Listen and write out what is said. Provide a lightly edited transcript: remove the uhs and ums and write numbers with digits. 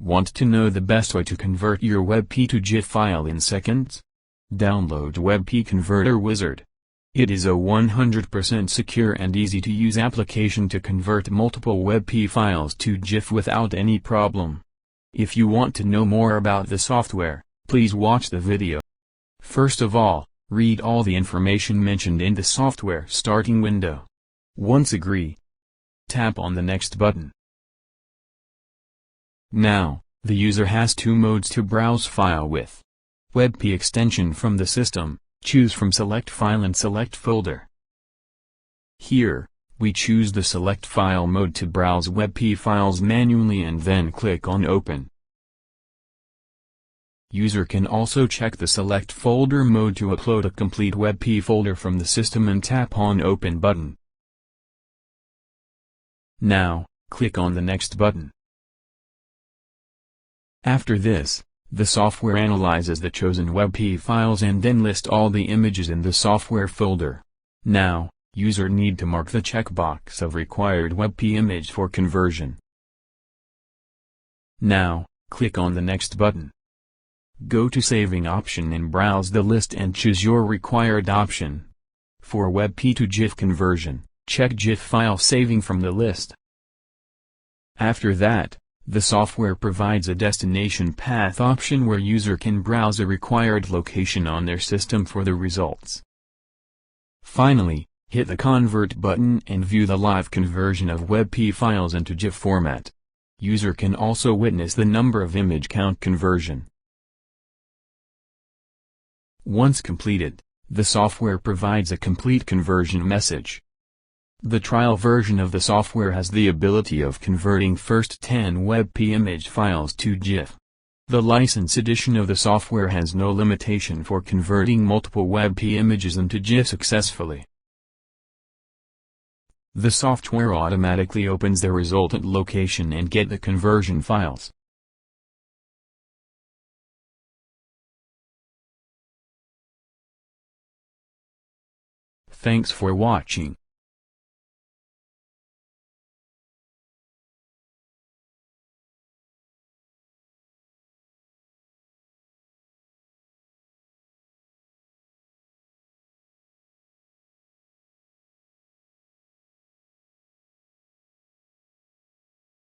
Want to know the best way to convert your WebP to GIF file in seconds? Download WebP Converter Wizard. It is a 100% secure and easy-to-use application to convert multiple WebP files to GIF without any problem. If you want to know more about the software, please watch the video. First of all, read all the information mentioned in the software starting window. Once agree, tap on the Next button. Now, the user has two modes to browse file with. WebP extension from the system, choose from Select File and Select Folder. Here, we choose the Select File mode to browse WebP files manually and then click on Open. User can also check the Select Folder mode to upload a complete WebP folder from the system and tap on Open button. Now, click on the Next button. After this, the software analyzes the chosen WebP files and then lists all the images in the software folder. Now, user need to mark the checkbox of required WebP image for conversion. Now, click on the Next button. Go to Saving option and browse the list and choose your required option. For WebP to GIF conversion, check GIF file saving from the list. After that, the software provides a destination path option where user can browse a required location on their system for the results. Finally, hit the Convert button and view the live conversion of WebP files into GIF format. User can also witness the number of image count conversion. Once completed, the software provides a complete conversion message. The trial version of the software has the ability of converting first 10 WebP image files to GIF. The license edition of the software has no limitation for converting multiple WebP images into GIF successfully. The software automatically opens the resultant location and get the conversion files. Thanks for watching.